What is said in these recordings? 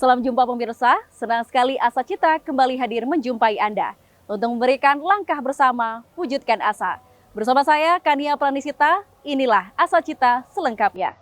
Salam jumpa pemirsa, senang sekali Asa Cita kembali hadir menjumpai Anda untuk memberikan langkah bersama wujudkan asa. Bersama saya Kania Pranisita, inilah Asa Cita selengkapnya.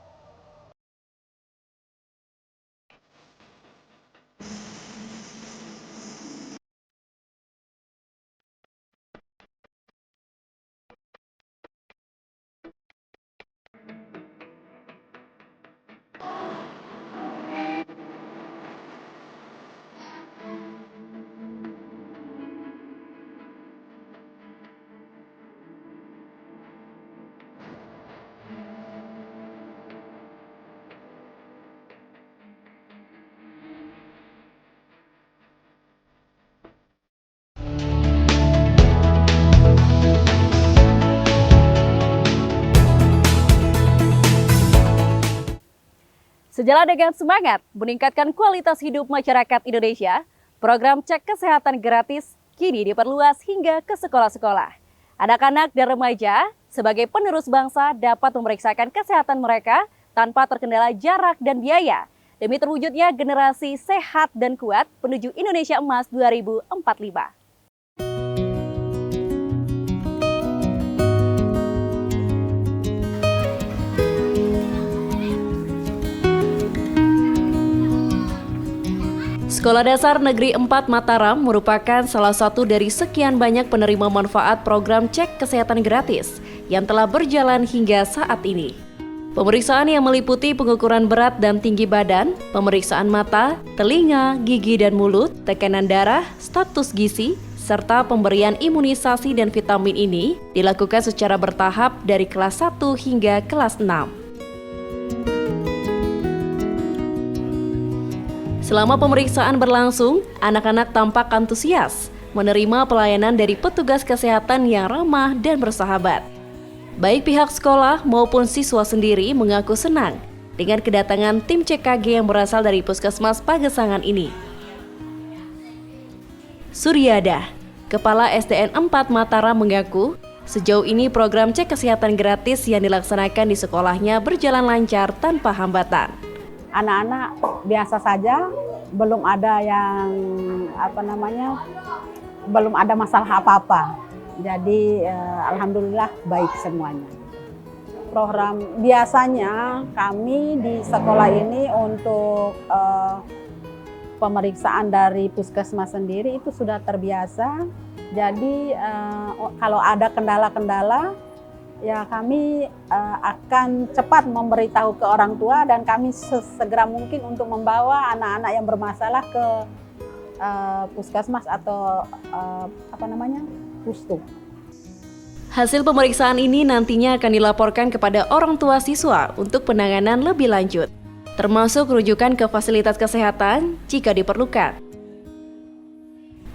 Sejalan dengan semangat meningkatkan kualitas hidup masyarakat Indonesia, program cek kesehatan gratis kini diperluas hingga ke sekolah-sekolah. Anak-anak dan remaja sebagai penerus bangsa dapat memeriksakan kesehatan mereka tanpa terkendala jarak dan biaya, demi terwujudnya generasi sehat dan kuat menuju Indonesia Emas 2045. Sekolah Dasar Negeri 4 Mataram merupakan salah satu dari sekian banyak penerima manfaat program cek kesehatan gratis yang telah berjalan hingga saat ini. Pemeriksaan yang meliputi pengukuran berat dan tinggi badan, pemeriksaan mata, telinga, gigi dan mulut, tekanan darah, status gizi, serta pemberian imunisasi dan vitamin ini dilakukan secara bertahap dari kelas 1 hingga kelas 6. Selama pemeriksaan berlangsung, anak-anak tampak antusias menerima pelayanan dari petugas kesehatan yang ramah dan bersahabat. Baik pihak sekolah maupun siswa sendiri mengaku senang dengan kedatangan tim CKG yang berasal dari Puskesmas Pagesangan ini. Suryada, Kepala SDN 4 Mataram mengaku, sejauh ini program cek kesehatan gratis yang dilaksanakan di sekolahnya berjalan lancar tanpa hambatan. Anak-anak biasa saja, belum ada yang belum ada masalah apa-apa. Jadi alhamdulillah baik semuanya. Program biasanya kami di sekolah ini untuk pemeriksaan dari puskesmas sendiri itu sudah terbiasa. Jadi kalau ada kendala-kendala, ya kami akan cepat memberitahu ke orang tua dan kami sesegera mungkin untuk membawa anak-anak yang bermasalah ke puskesmas atau pustu. Hasil pemeriksaan ini nantinya akan dilaporkan kepada orang tua siswa untuk penanganan lebih lanjut, termasuk rujukan ke fasilitas kesehatan jika diperlukan.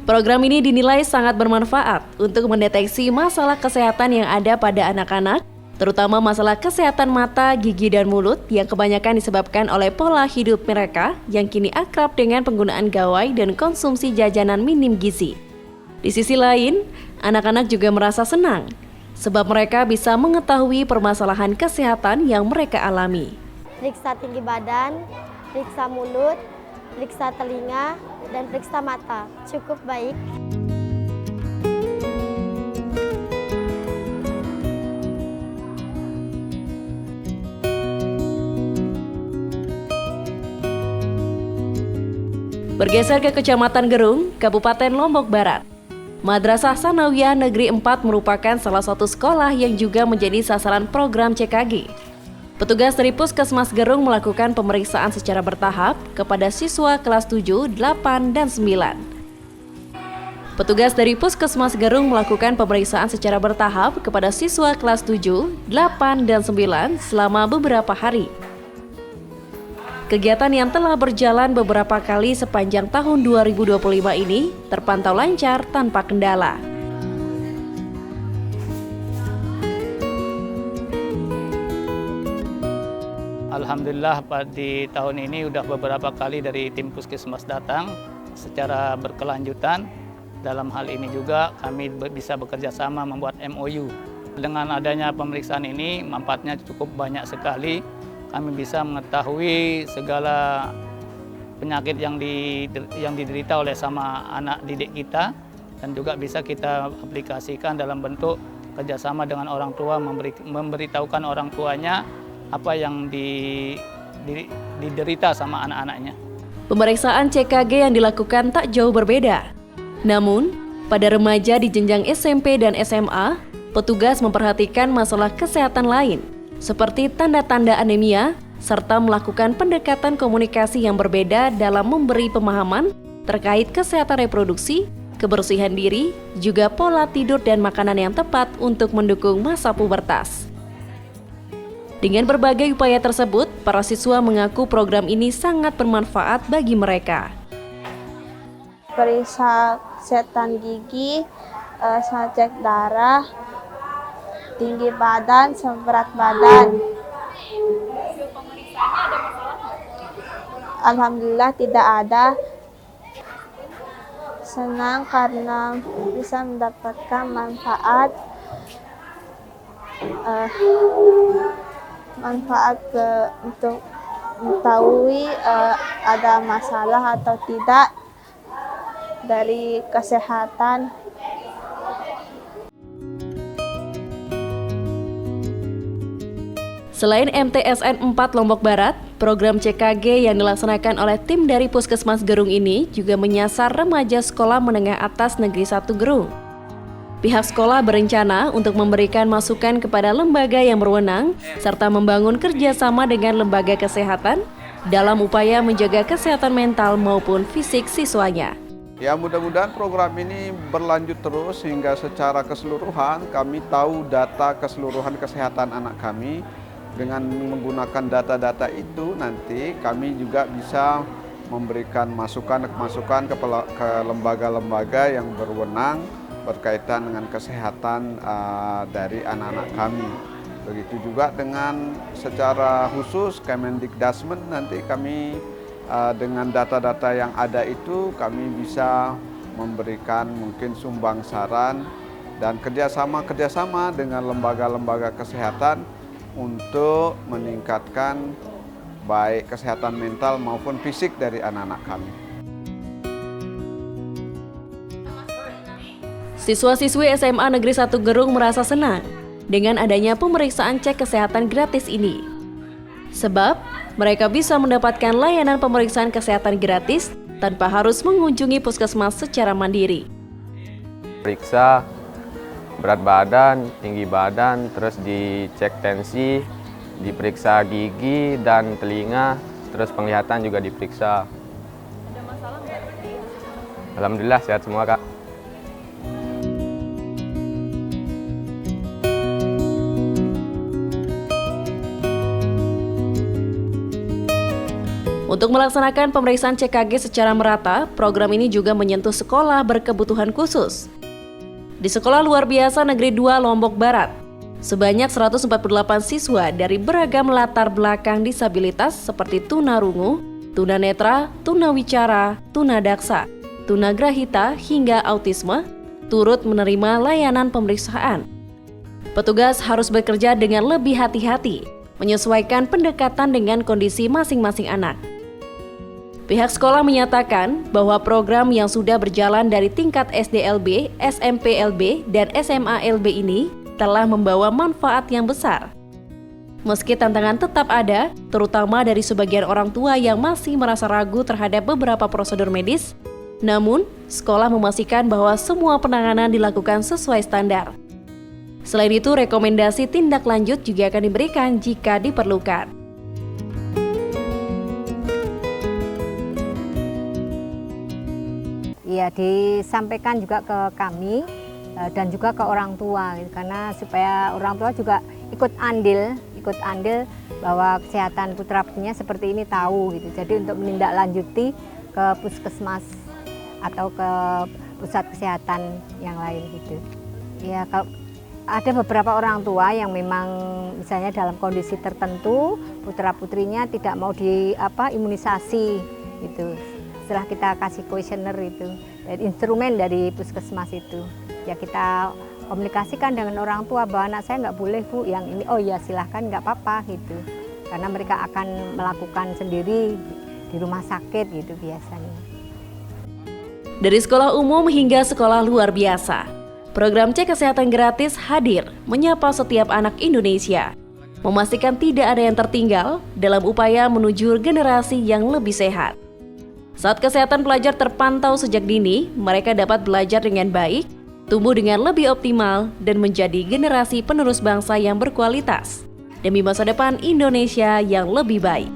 Program ini dinilai sangat bermanfaat untuk mendeteksi masalah kesehatan yang ada pada anak-anak, terutama masalah kesehatan mata, gigi, dan mulut yang kebanyakan disebabkan oleh pola hidup mereka yang kini akrab dengan penggunaan gawai dan konsumsi jajanan minim gizi. Di sisi lain, anak-anak juga merasa senang, sebab mereka bisa mengetahui permasalahan kesehatan yang mereka alami. Periksa tinggi badan, periksa mulut, periksa telinga, dan periksa mata. Cukup baik. Bergeser ke Kecamatan Gerung, Kabupaten Lombok Barat. Madrasah Sanawiyah Negeri 4 merupakan salah satu sekolah yang juga menjadi sasaran program CKG. Petugas dari Puskesmas Gerung melakukan pemeriksaan secara bertahap kepada siswa kelas 7, 8, dan 9. Petugas dari Puskesmas Gerung melakukan pemeriksaan secara bertahap kepada siswa kelas 7, 8, dan 9 selama beberapa hari. Kegiatan yang telah berjalan beberapa kali sepanjang tahun 2025 ini terpantau lancar tanpa kendala. Alhamdulillah di tahun ini udah beberapa kali dari tim Puskesmas datang secara berkelanjutan. Dalam hal ini juga kami bisa bekerja sama membuat MOU. Dengan adanya pemeriksaan ini manfaatnya cukup banyak sekali. Kami bisa mengetahui segala penyakit yang diderita oleh sama anak didik kita, dan juga bisa kita aplikasikan dalam bentuk kerjasama dengan orang tua, memberitahukan orang tuanya apa yang diderita sama anak-anaknya. Pemeriksaan CKG yang dilakukan tak jauh berbeda. Namun, pada remaja di jenjang SMP dan SMA, petugas memperhatikan masalah kesehatan lain, seperti tanda-tanda anemia, serta melakukan pendekatan komunikasi yang berbeda dalam memberi pemahaman terkait kesehatan reproduksi, kebersihan diri, juga pola tidur dan makanan yang tepat untuk mendukung masa pubertas. Dengan berbagai upaya tersebut, para siswa mengaku program ini sangat bermanfaat bagi mereka. Periksa kesehatan gigi, cek darah, tinggi badan, sama berat badan. Alhamdulillah tidak ada. Senang karena bisa mendapatkan manfaat untuk mengetahui ada masalah atau tidak dari kesehatan. Selain MTSN 4 Lombok Barat, program CKG yang dilaksanakan oleh tim dari Puskesmas Gerung ini juga menyasar remaja sekolah menengah atas Negeri 1 Gerung. Pihak sekolah berencana untuk memberikan masukan kepada lembaga yang berwenang, serta membangun kerjasama dengan lembaga kesehatan dalam upaya menjaga kesehatan mental maupun fisik siswanya. Ya, mudah-mudahan program ini berlanjut terus hingga secara keseluruhan kami tahu data keseluruhan kesehatan anak kami. Dengan menggunakan data-data itu nanti kami juga bisa memberikan masukan ke lembaga-lembaga yang berwenang berkaitan dengan kesehatan dari anak-anak kami. Begitu juga dengan secara khusus Kemendikdasmen, nanti kami dengan data-data yang ada itu kami bisa memberikan mungkin sumbang saran dan kerjasama dengan lembaga-lembaga kesehatan untuk meningkatkan baik kesehatan mental maupun fisik dari anak-anak kami. Siswa-siswi SMA Negeri 1 Gerung merasa senang dengan adanya pemeriksaan cek kesehatan gratis ini. Sebab mereka bisa mendapatkan layanan pemeriksaan kesehatan gratis tanpa harus mengunjungi puskesmas secara mandiri. Periksa berat badan, tinggi badan, terus dicek tensi, diperiksa gigi dan telinga, terus penglihatan juga diperiksa. Ada masalah nggak? Alhamdulillah sehat semua, Kak. Untuk melaksanakan pemeriksaan CKG secara merata, program ini juga menyentuh sekolah berkebutuhan khusus. Di Sekolah Luar Biasa Negeri 2 Lombok Barat, sebanyak 148 siswa dari beragam latar belakang disabilitas seperti tunarungu, tunanetra, tunawicara, tunadaksa, tunagrahita hingga autisme turut menerima layanan pemeriksaan. Petugas harus bekerja dengan lebih hati-hati, menyesuaikan pendekatan dengan kondisi masing-masing anak. Pihak sekolah menyatakan bahwa program yang sudah berjalan dari tingkat SDLB, SMPLB, dan SMALB ini telah membawa manfaat yang besar. Meski tantangan tetap ada, terutama dari sebagian orang tua yang masih merasa ragu terhadap beberapa prosedur medis, namun sekolah memastikan bahwa semua penanganan dilakukan sesuai standar. Selain itu, rekomendasi tindak lanjut juga akan diberikan jika diperlukan. Ya, disampaikan juga ke kami dan juga ke orang tua, karena supaya orang tua juga ikut andil bahwa kesehatan putra putrinya seperti ini tahu gitu. Jadi untuk menindaklanjuti ke puskesmas atau ke pusat kesehatan yang lain gitu. Ya, kalau ada beberapa orang tua yang memang misalnya dalam kondisi tertentu putra putrinya tidak mau imunisasi gitu. Setelah kita kasih kuesioner itu dan instrumen dari puskesmas itu, ya kita komunikasikan dengan orang tua bahwa anak saya nggak boleh Bu yang ini, oh ya silahkan nggak apa-apa gitu, karena mereka akan melakukan sendiri di rumah sakit gitu biasanya. Dari sekolah umum hingga sekolah luar biasa, program cek kesehatan gratis hadir menyapa setiap anak Indonesia, memastikan tidak ada yang tertinggal dalam upaya menuju generasi yang lebih sehat. Saat kesehatan pelajar terpantau sejak dini, mereka dapat belajar dengan baik, tumbuh dengan lebih optimal, dan menjadi generasi penerus bangsa yang berkualitas demi masa depan Indonesia yang lebih baik.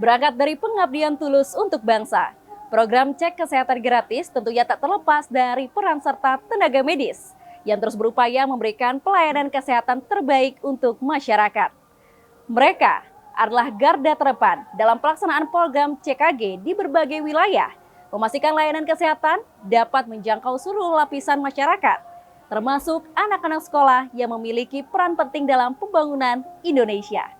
Berangkat dari pengabdian tulus untuk bangsa, program cek kesehatan gratis tentunya tak terlepas dari peran serta tenaga medis yang terus berupaya memberikan pelayanan kesehatan terbaik untuk masyarakat. Mereka adalah garda terdepan dalam pelaksanaan program CKG di berbagai wilayah, memastikan layanan kesehatan dapat menjangkau seluruh lapisan masyarakat, termasuk anak-anak sekolah yang memiliki peran penting dalam pembangunan Indonesia.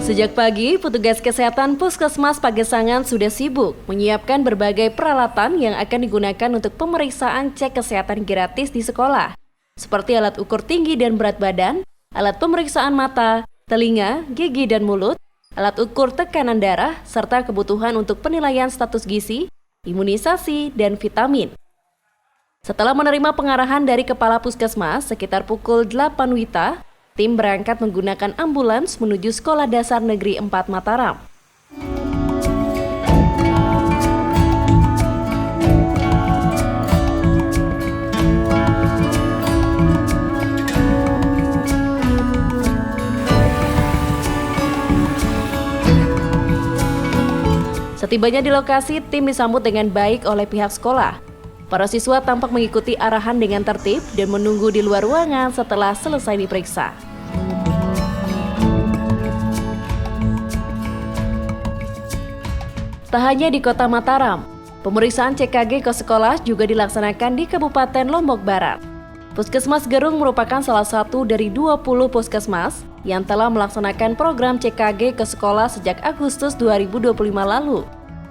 Sejak pagi, petugas kesehatan Puskesmas Pagesangan sudah sibuk menyiapkan berbagai peralatan yang akan digunakan untuk pemeriksaan cek kesehatan gratis di sekolah, seperti alat ukur tinggi dan berat badan, alat pemeriksaan mata, telinga, gigi dan mulut, alat ukur tekanan darah, serta kebutuhan untuk penilaian status gizi, imunisasi, dan vitamin. Setelah menerima pengarahan dari Kepala Puskesmas sekitar pukul 8 WITA, tim berangkat menggunakan ambulans menuju Sekolah Dasar Negeri 4 Mataram. Setibanya di lokasi, tim disambut dengan baik oleh pihak sekolah. Para siswa tampak mengikuti arahan dengan tertib dan menunggu di luar ruangan setelah selesai diperiksa. Tak hanya di Kota Mataram, pemeriksaan CKG ke sekolah juga dilaksanakan di Kabupaten Lombok Barat. Puskesmas Gerung merupakan salah satu dari 20 puskesmas yang telah melaksanakan program CKG ke sekolah sejak Agustus 2025 lalu.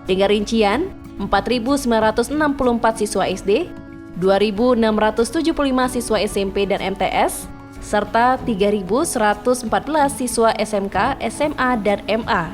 Dengan rincian 4.964 siswa SD, 2.675 siswa SMP dan MTS, serta 3.114 siswa SMK, SMA, dan MA.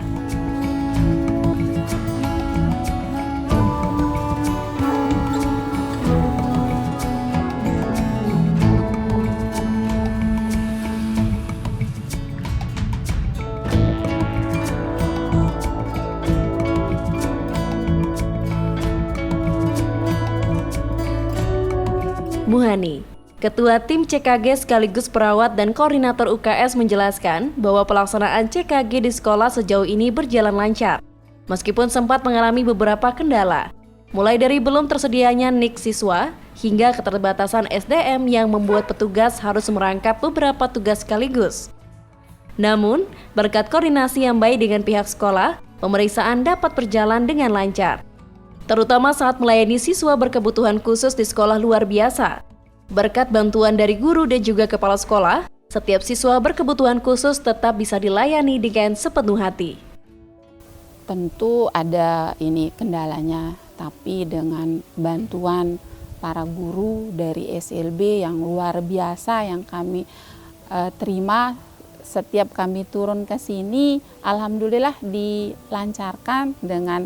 Muhani, Ketua Tim CKG sekaligus perawat dan koordinator UKS menjelaskan bahwa pelaksanaan CKG di sekolah sejauh ini berjalan lancar. Meskipun sempat mengalami beberapa kendala, mulai dari belum tersedianya NIK siswa hingga keterbatasan SDM yang membuat petugas harus merangkap beberapa tugas sekaligus. Namun, berkat koordinasi yang baik dengan pihak sekolah, pemeriksaan dapat berjalan dengan lancar. Terutama saat melayani siswa berkebutuhan khusus di sekolah luar biasa. Berkat bantuan dari guru dan juga kepala sekolah, setiap siswa berkebutuhan khusus tetap bisa dilayani dengan sepenuh hati. Tentu ada ini kendalanya, tapi dengan bantuan para guru dari SLB yang luar biasa yang kami terima setiap kami turun ke sini, alhamdulillah dilancarkan dengan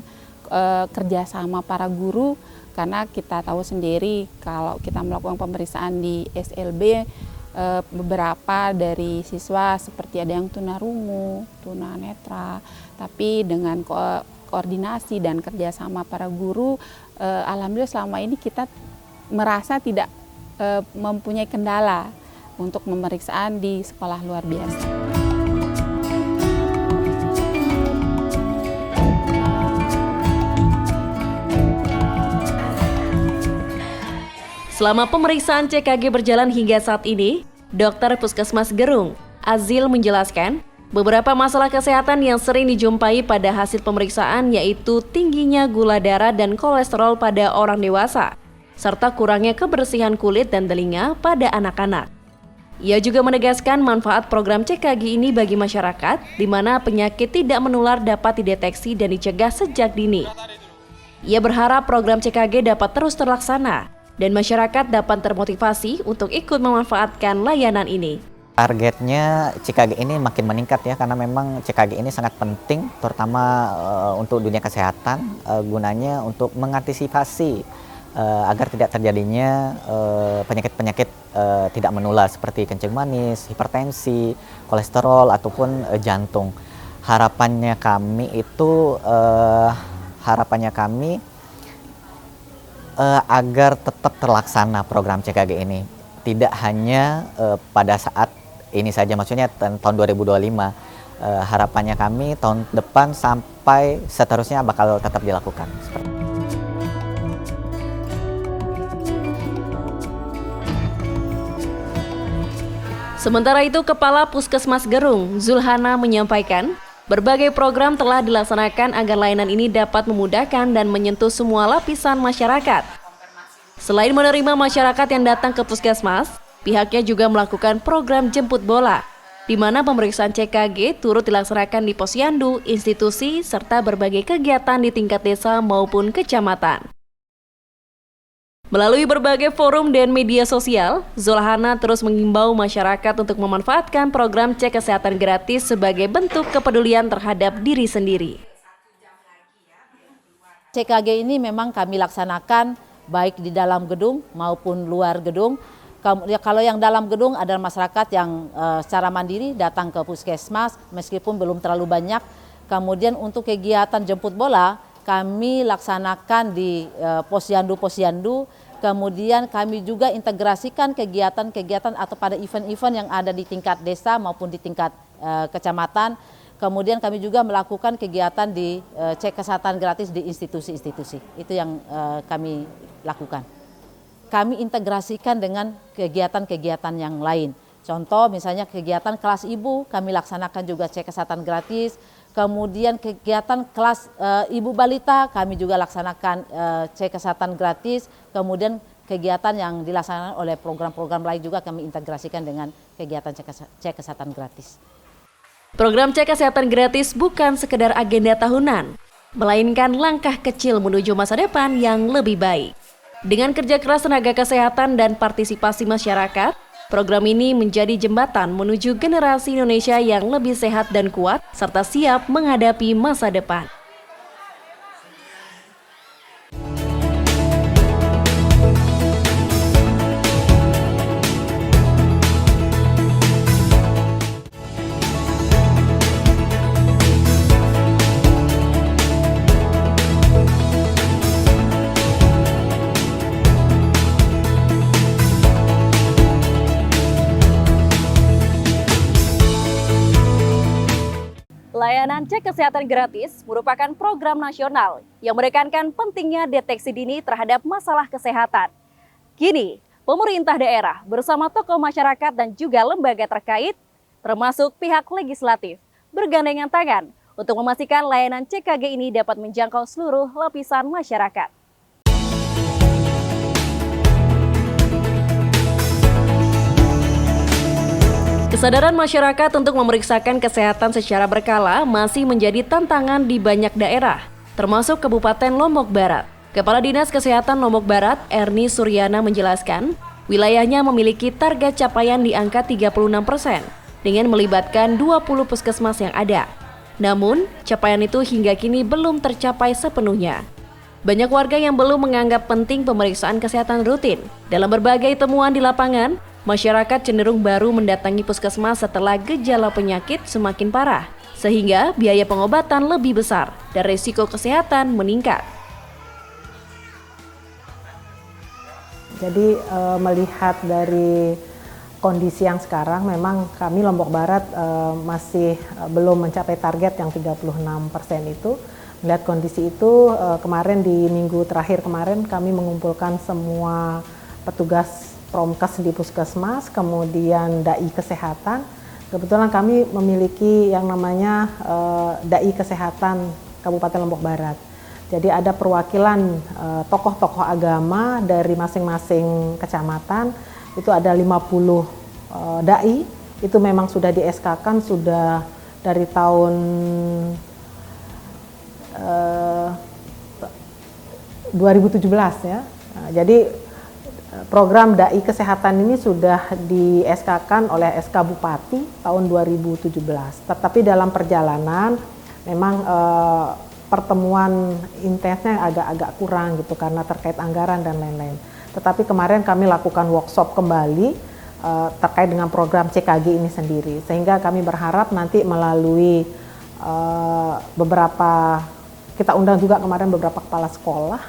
kerjasama para guru, karena kita tahu sendiri kalau kita melakukan pemeriksaan di SLB beberapa dari siswa seperti ada yang tunarungu, tunanetra, tapi dengan koordinasi dan kerjasama para guru, alhamdulillah selama ini kita merasa tidak mempunyai kendala untuk pemeriksaan di sekolah luar biasa. Selama pemeriksaan CKG berjalan hingga saat ini, Dokter Puskesmas Gerung, Azil menjelaskan beberapa masalah kesehatan yang sering dijumpai pada hasil pemeriksaan yaitu tingginya gula darah dan kolesterol pada orang dewasa, serta kurangnya kebersihan kulit dan telinga pada anak-anak. Ia juga menegaskan manfaat program CKG ini bagi masyarakat, di mana penyakit tidak menular dapat dideteksi dan dicegah sejak dini. Ia berharap program CKG dapat terus terlaksana dan masyarakat dapat termotivasi untuk ikut memanfaatkan layanan ini. Targetnya CKG ini makin meningkat ya, karena memang CKG ini sangat penting, terutama untuk dunia kesehatan, gunanya untuk mengantisipasi agar tidak terjadinya penyakit-penyakit tidak menular seperti kencing manis, hipertensi, kolesterol ataupun jantung. Harapannya kami agar tetap terlaksana program CKG ini, tidak hanya pada saat ini saja, maksudnya tahun 2025. Harapannya kami tahun depan sampai seterusnya bakal tetap dilakukan. Sementara itu, Kepala Puskesmas Gerung, Zulhana, menyampaikan berbagai program telah dilaksanakan agar layanan ini dapat memudahkan dan menyentuh semua lapisan masyarakat. Selain menerima masyarakat yang datang ke puskesmas, pihaknya juga melakukan program jemput bola, di mana pemeriksaan CKG turut dilaksanakan di posyandu, institusi, serta berbagai kegiatan di tingkat desa maupun kecamatan. Melalui berbagai forum dan media sosial, Zulhana terus mengimbau masyarakat untuk memanfaatkan program cek kesehatan gratis sebagai bentuk kepedulian terhadap diri sendiri. CKG ini memang kami laksanakan baik di dalam gedung maupun luar gedung. Kalau yang dalam gedung adalah masyarakat yang secara mandiri datang ke puskesmas meskipun belum terlalu banyak. Kemudian untuk kegiatan jemput bola kami laksanakan di posyandu-posyandu. Kemudian kami juga integrasikan kegiatan-kegiatan atau pada event-event yang ada di tingkat desa maupun di tingkat kecamatan. Kemudian kami juga melakukan kegiatan di cek kesehatan gratis di institusi-institusi. Itu yang kami lakukan. Kami integrasikan dengan kegiatan-kegiatan yang lain. Contoh misalnya kegiatan kelas ibu, kami laksanakan juga cek kesehatan gratis. Kemudian kegiatan kelas ibu balita, kami juga laksanakan cek kesehatan gratis. Kemudian kegiatan yang dilaksanakan oleh program-program lain juga kami integrasikan dengan kegiatan cek kesehatan gratis. Program cek kesehatan gratis bukan sekedar agenda tahunan, melainkan langkah kecil menuju masa depan yang lebih baik. Dengan kerja keras tenaga kesehatan dan partisipasi masyarakat, program ini menjadi jembatan menuju generasi Indonesia yang lebih sehat dan kuat, serta siap menghadapi masa depan. Layanan cek kesehatan gratis merupakan program nasional yang menekankan pentingnya deteksi dini terhadap masalah kesehatan. Kini, pemerintah daerah bersama tokoh masyarakat dan juga lembaga terkait, termasuk pihak legislatif, bergandengan tangan untuk memastikan layanan CKG ini dapat menjangkau seluruh lapisan masyarakat. Kesadaran masyarakat untuk memeriksakan kesehatan secara berkala masih menjadi tantangan di banyak daerah, termasuk Kabupaten Lombok Barat. Kepala Dinas Kesehatan Lombok Barat, Erni Suryana menjelaskan, wilayahnya memiliki target capaian di angka 36% dengan melibatkan 20 puskesmas yang ada. Namun, capaian itu hingga kini belum tercapai sepenuhnya. Banyak warga yang belum menganggap penting pemeriksaan kesehatan rutin. Dalam berbagai temuan di lapangan, masyarakat cenderung baru mendatangi puskesmas setelah gejala penyakit semakin parah, sehingga biaya pengobatan lebih besar dan risiko kesehatan meningkat. Jadi melihat dari kondisi yang sekarang, memang kami Lombok Barat masih belum mencapai target yang 36% itu. Melihat kondisi itu, kemarin di minggu terakhir kemarin kami mengumpulkan semua petugas promkes di puskesmas, kemudian dai kesehatan. Kebetulan kami memiliki yang namanya dai kesehatan Kabupaten Lombok Barat. Jadi ada perwakilan tokoh-tokoh agama dari masing-masing kecamatan. Itu ada 50 dai. Itu memang sudah di SK-kan sudah dari tahun 2017 ya. Nah, jadi program dai kesehatan ini sudah di SK-kan oleh SK Bupati tahun 2017. Tetapi dalam perjalanan memang pertemuan intensnya agak-agak kurang gitu karena terkait anggaran dan lain-lain. Tetapi kemarin kami lakukan workshop kembali terkait dengan program CKG ini sendiri. Sehingga kami berharap nanti melalui beberapa, kita undang juga kemarin beberapa kepala sekolah,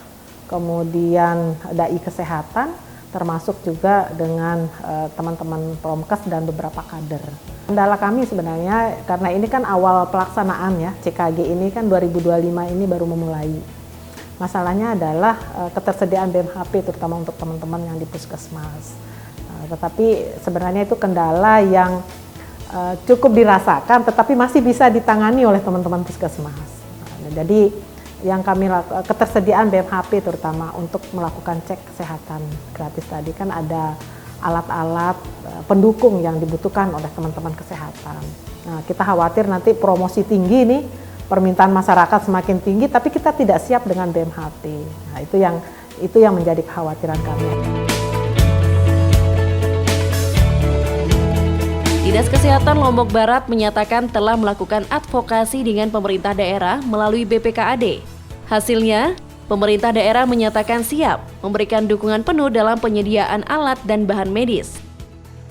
kemudian dai kesehatan, termasuk juga dengan teman-teman promkes dan beberapa kader. Kendala kami sebenarnya karena ini kan awal pelaksanaan ya, CKG ini kan 2025 ini baru memulai. Masalahnya adalah ketersediaan BMHP terutama untuk teman-teman yang di puskesmas. Tetapi sebenarnya itu kendala yang cukup dirasakan tetapi masih bisa ditangani oleh teman-teman puskesmas. Jadi yang kami lakukan, ketersediaan BMHP terutama untuk melakukan cek kesehatan gratis tadi kan ada alat-alat pendukung yang dibutuhkan oleh teman-teman kesehatan. Nah, kita khawatir nanti promosi tinggi nih, permintaan masyarakat semakin tinggi tapi kita tidak siap dengan BMHP. Nah, itu yang menjadi kekhawatiran kami. Dinas Kesehatan Lombok Barat menyatakan telah melakukan advokasi dengan pemerintah daerah melalui BPKAD. Hasilnya, pemerintah daerah menyatakan siap memberikan dukungan penuh dalam penyediaan alat dan bahan medis.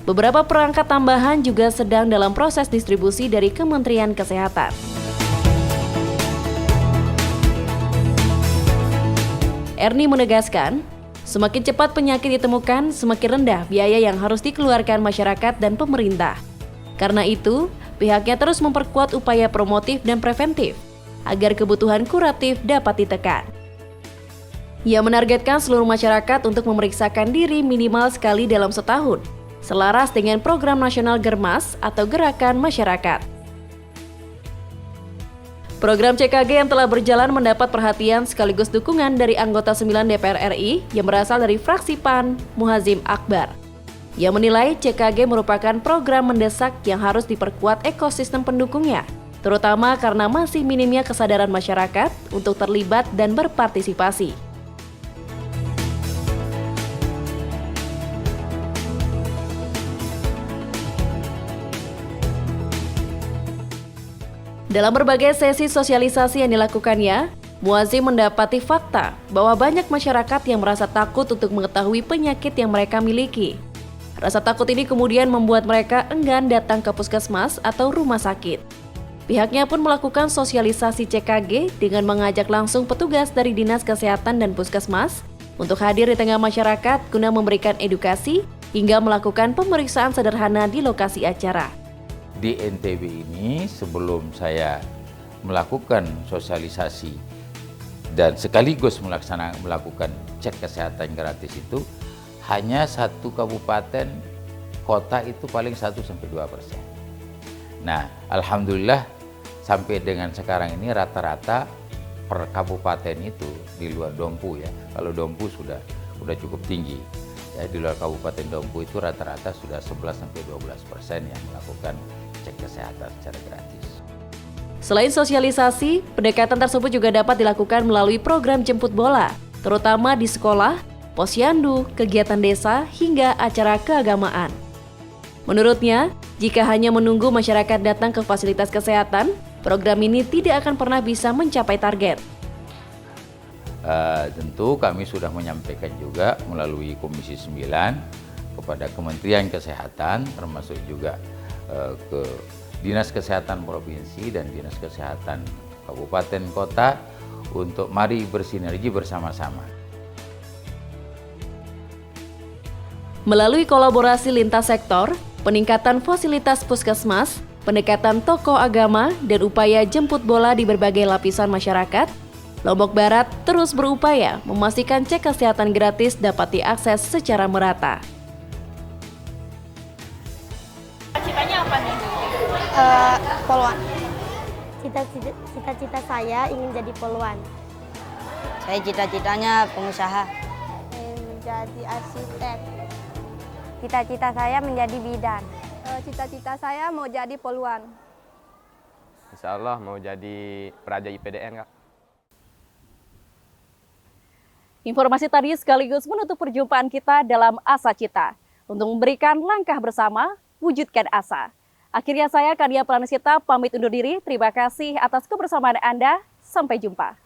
Beberapa perangkat tambahan juga sedang dalam proses distribusi dari Kementerian Kesehatan. Erni menegaskan, semakin cepat penyakit ditemukan, semakin rendah biaya yang harus dikeluarkan masyarakat dan pemerintah. Karena itu, pihaknya terus memperkuat upaya promotif dan preventif agar kebutuhan kuratif dapat ditekan. Ia menargetkan seluruh masyarakat untuk memeriksakan diri minimal sekali dalam setahun, selaras dengan program nasional Germas atau Gerakan Masyarakat. Program CKG yang telah berjalan mendapat perhatian sekaligus dukungan dari anggota 9 DPR RI yang berasal dari fraksi PAN, Muhazim Akbar. Ia menilai CKG merupakan program mendesak yang harus diperkuat ekosistem pendukungnya, terutama karena masih minimnya kesadaran masyarakat untuk terlibat dan berpartisipasi. Dalam berbagai sesi sosialisasi yang dilakukannya, Muazzim mendapati fakta bahwa banyak masyarakat yang merasa takut untuk mengetahui penyakit yang mereka miliki. Rasa takut ini kemudian membuat mereka enggan datang ke puskesmas atau rumah sakit. Pihaknya pun melakukan sosialisasi CKG dengan mengajak langsung petugas dari Dinas Kesehatan dan Puskesmas untuk hadir di tengah masyarakat guna memberikan edukasi hingga melakukan pemeriksaan sederhana di lokasi acara. Di NTB ini sebelum saya melakukan sosialisasi dan sekaligus melakukan cek kesehatan gratis itu hanya satu kabupaten kota itu paling 1-2%. Nah, alhamdulillah sampai dengan sekarang ini rata-rata per kabupaten itu di luar Dompu ya. Kalau Dompu sudah cukup tinggi. Ya, di luar Kabupaten Dompu itu rata-rata sudah 11-12% yang melakukan cek kesehatan secara gratis. Selain sosialisasi, pendekatan tersebut juga dapat dilakukan melalui program jemput bola, terutama di sekolah, posyandu, kegiatan desa, hingga acara keagamaan. Menurutnya, jika hanya menunggu masyarakat datang ke fasilitas kesehatan, program ini tidak akan pernah bisa mencapai target. Tentu kami sudah menyampaikan juga melalui Komisi 9 kepada Kementerian Kesehatan, termasuk juga ke Dinas Kesehatan Provinsi dan Dinas Kesehatan Kabupaten Kota untuk mari bersinergi bersama-sama. Melalui kolaborasi lintas sektor, peningkatan fasilitas puskesmas, pendekatan tokoh agama, dan upaya jemput bola di berbagai lapisan masyarakat, Lombok Barat terus berupaya memastikan cek kesehatan gratis dapat diakses secara merata. Cita-citanya apa nih? Poluan. Cita-cita saya ingin jadi poluan. Saya cita-citanya pengusaha. Menjadi arsitek. Cita-cita saya menjadi bidan. Cita-cita saya mau jadi poluan. Insya Allah mau jadi peraja IPDN, Kak. Informasi tadi sekaligus menutup perjumpaan kita dalam Asa Cita. Untuk memberikan langkah bersama, wujudkan asa. Akhirnya saya, Kania Pranasita, pamit undur diri. Terima kasih atas kebersamaan Anda. Sampai jumpa.